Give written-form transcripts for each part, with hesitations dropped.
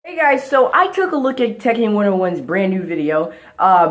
Hey guys, so I took a look at Tekken 101's brand new video.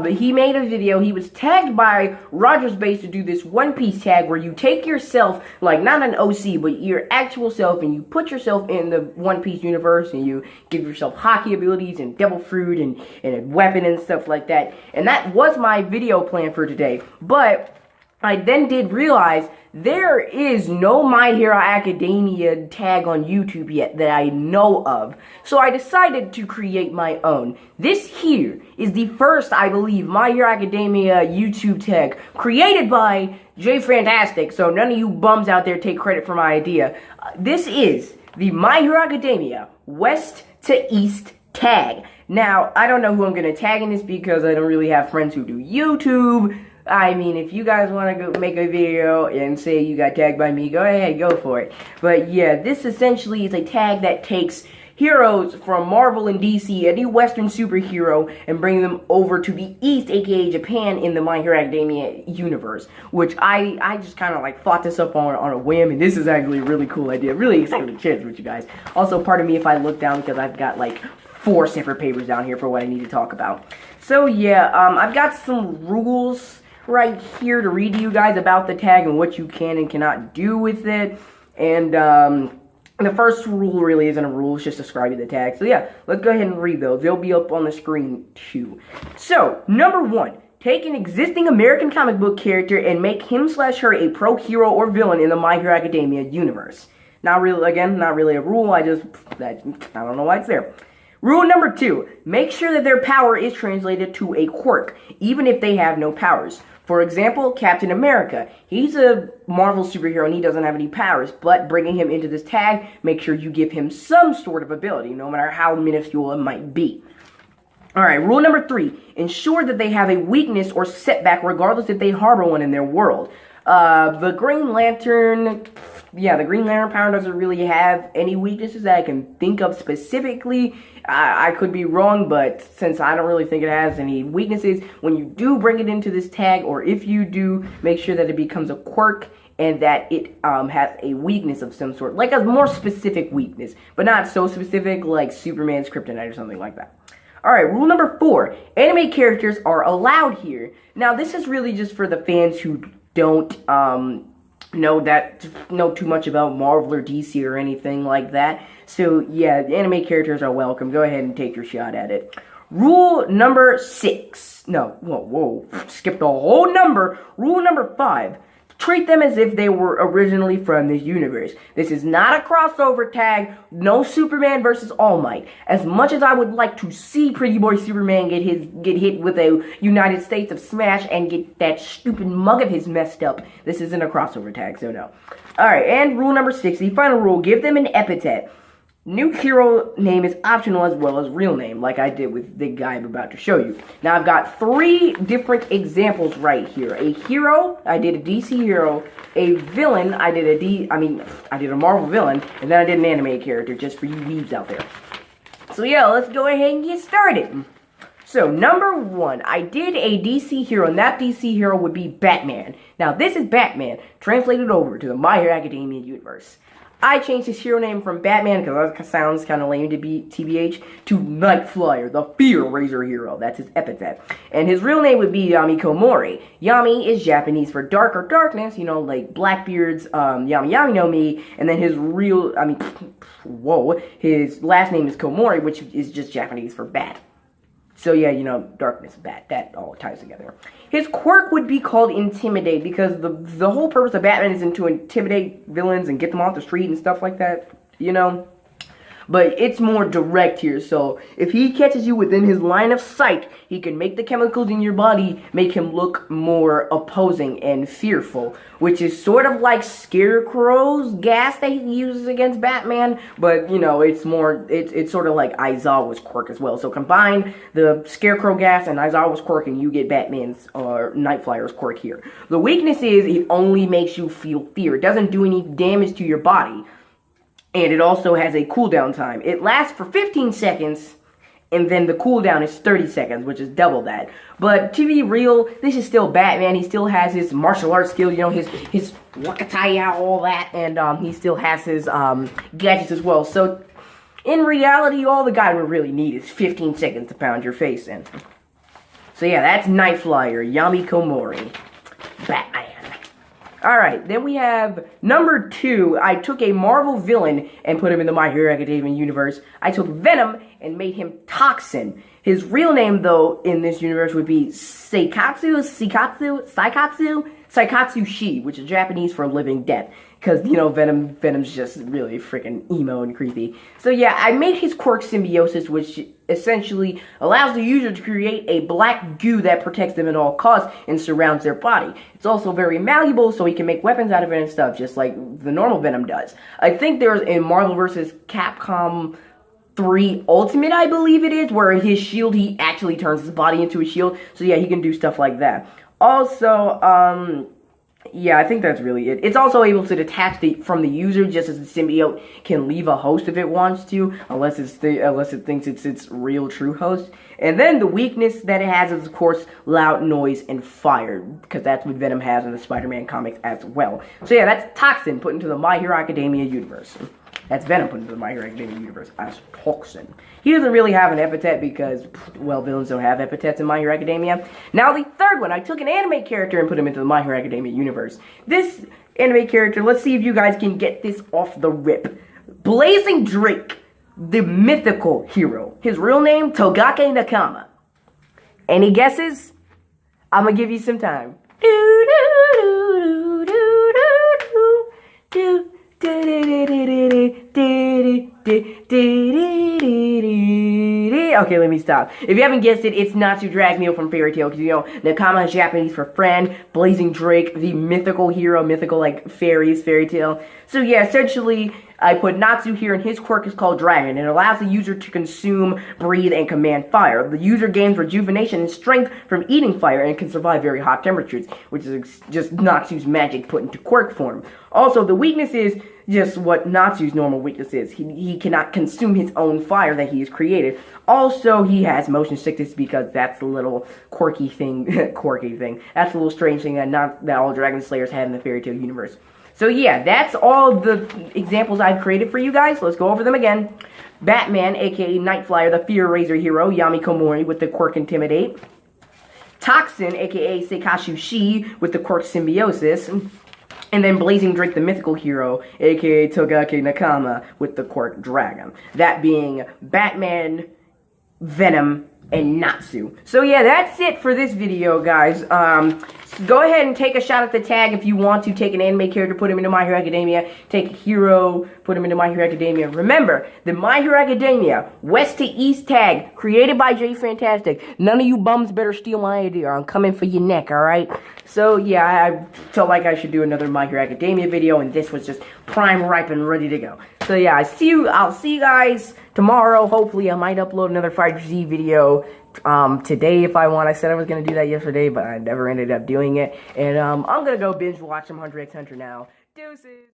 He made a video. He was tagged by Rogers Base to do this One Piece tag where you take yourself, like not an OC, but your actual self, and you put yourself in the One Piece universe, and you give yourself hockey abilities and devil fruit and a weapon and stuff like that. And that was my video plan for today. But I then did realize there is no My Hero Academia tag on YouTube yet that I know of. So I decided to create my own. This here is the first, I believe, My Hero Academia YouTube tag created by Jay Fantastic. So none of you bums out there take credit for my idea. This is the My Hero Academia West to East tag. Now, I don't know who I'm going to tag in this because I don't really have friends who do YouTube. I mean, if you guys want to go make a video and say you got tagged by me, go ahead, go for it. But yeah, this essentially is a tag that takes heroes from Marvel and DC, any Western superhero, and bring them over to the East, aka Japan, in the My Hero Academia universe. Which I just kind of like thought this up on a whim, and this is actually a really cool idea. Really excited to share this with you guys. Also, pardon me if I look down because I've got like 4 separate papers down here for what I need to talk about. So yeah, I've got some rules right here to read to you guys about the tag and what you can and cannot do with it. And the first rule really isn't a rule, it's just describing the tag. So yeah, let's go ahead and read those. They'll be up on the screen too. So, number 1. Take an existing American comic book character and make him/her a pro hero or villain in the My Hero Academia universe. Not really, again, not really a rule, I don't know why it's there. Rule number 2, make sure that their power is translated to a quirk, even if they have no powers. For example, Captain America. He's a Marvel superhero and he doesn't have any powers, but bringing him into this tag, make sure you give him some sort of ability, no matter how minuscule it might be. Alright, rule number 3, ensure that they have a weakness or setback regardless if they harbor one in their world. The Green Lantern power doesn't really have any weaknesses that I can think of specifically. I could be wrong, but since I don't really think it has any weaknesses, when you do bring it into this tag, or if you do, make sure that it becomes a quirk and that it has a weakness of some sort, like a more specific weakness, but not so specific like Superman's kryptonite or something like that. Alright, rule number 4, anime characters are allowed here. Now, this is really just for the fans who don't know too much about Marvel or DC or anything like that. So yeah, anime characters are welcome. Go ahead and take your shot at it. Rule number 6. No, whoa, skipped a whole number. Rule number 5. Treat them as if they were originally from this universe. This is not a crossover tag. No Superman versus All Might. As much as I would like to see Pretty Boy Superman get hit with a United States of Smash and get that stupid mug of his messed up, this isn't a crossover tag, so no. Alright, and rule number 6, the final rule, give them an epithet. New hero name is optional as well as real name, like I did with the guy I'm about to show you. Now, I've got 3 different examples right here. A hero, I did a DC hero. A villain, I did a Marvel villain. And then I did an anime character, just for you weebs out there. So yeah, let's go ahead and get started. So, number 1, I did a DC hero, and that DC hero would be Batman. Now, this is Batman, translated over to the My Hero Academia universe. I changed his hero name from Batman, because that sounds kind of lame to be TBH, to Nightflyer, the Fear Raiser hero. That's his epithet. And his real name would be Yami Komori. Yami is Japanese for dark or darkness, you know, like Blackbeard's Yami Yami no Mi. And then his his last name is Komori, which is just Japanese for bat. So yeah, you know, darkness, bat, that all ties together. His quirk would be called Intimidate, because the whole purpose of Batman is to intimidate villains and get them off the street and stuff like that, you know? But it's more direct here, so if he catches you within his line of sight, he can make the chemicals in your body make him look more opposing and fearful, which is sort of like Scarecrow's gas that he uses against Batman, but, you know, it's sort of like Aizawa's quirk as well. So combine the Scarecrow gas and Aizawa's quirk and you get Batman's or Nightflyer's quirk here. The weakness is it only makes you feel fear. It doesn't do any damage to your body. And it also has a cooldown time. It lasts for 15 seconds, and then the cooldown is 30 seconds, which is double that. But to be real, this is still Batman. He still has his martial arts skill, you know, his wakataya, all that, and he still has his gadgets as well. So In reality, all the guy would really need is 15 seconds to pound your face in. So yeah, that's Night Flyer, Yami Komori, Batman. Alright, then we have number 2. I took a Marvel villain and put him in the My Hero Academia universe. I took Venom and made him Toxin. His real name, though, in this universe would be Saikatsu Shi, which is Japanese for living death. Because, you know, Venom's just really freaking emo and creepy. So yeah, I made his quirk Symbiosis, which essentially allows the user to create a black goo that protects them at all costs and surrounds their body. It's also very malleable, so he can make weapons out of it and stuff, just like the normal Venom does. I think there's in Marvel vs. Capcom 3 Ultimate, I believe it is, where his shield, he actually turns his body into a shield. So yeah, he can do stuff like that. Also, yeah, I think that's really it. It's also able to detach from the user, just as the symbiote can leave a host if it wants to, unless it thinks it's its real true host. And then the weakness that it has is, of course, loud noise and fire, because that's what Venom has in the Spider-Man comics as well. So yeah, that's Toxin put into the My Hero Academia universe. That's Venom put into the My Hero Academia universe as Toxin. He doesn't really have an epithet because, well, villains don't have epithets in My Hero Academia. Now the third one, I took an anime character and put him into the My Hero Academia universe. This anime character, let's see if you guys can get this off the rip. Blazing Drake, the mythical hero. His real name, Togake Nakama. Any guesses? I'm gonna give you some time. Okay, let me stop. If you haven't guessed it, it's Natsu Dragmeal from Fairy Tail, because, you know, Nakama is Japanese for friend, Blazing Drake, the mythical hero, mythical, like, fairies, Fairy Tail. So, yeah, essentially, I put Natsu here, and his quirk is called Dragon. It allows the user to consume, breathe, and command fire. The user gains rejuvenation and strength from eating fire and can survive very hot temperatures, which is just Natsu's magic put into quirk form. Also, the weakness is just what Natsu's normal weakness is. He cannot consume his own fire that he has created. Also, he has motion sickness because that's a little quirky thing. That's a little strange thing that all Dragon Slayers have in the Fairy Tail universe. So yeah, that's all the examples I've created for you guys. Let's go over them again. Batman, aka Night Flyer, the Fear Razor hero, Yami Komori with the quirk Intimidate. Toxin, aka Saikatsu Shi with the quirk Symbiosis. And then Blazing Drake, the mythical hero, aka Togake Nakama with the quirk Dragon. That being Batman, Venom, and Natsu. So yeah, that's it for this video, guys. Go ahead and take a shot at the tag if you want to. Take an anime character, put him into My Hero Academia. Take a hero, put him into My Hero Academia. Remember, the My Hero Academia West to East tag, created by Jay Fantastic. None of you bums better steal my idea. I'm coming for your neck, alright? So yeah, I felt like I should do another My Hero Academia video, and this was just prime, ripe, and ready to go. So yeah, I'll see you guys tomorrow. Hopefully, I might upload another Fighter Z video today if I want. I said I was going to do that yesterday, but I never ended up doing it. And I'm going to go binge watch some Hunter x Hunter now. Deuces!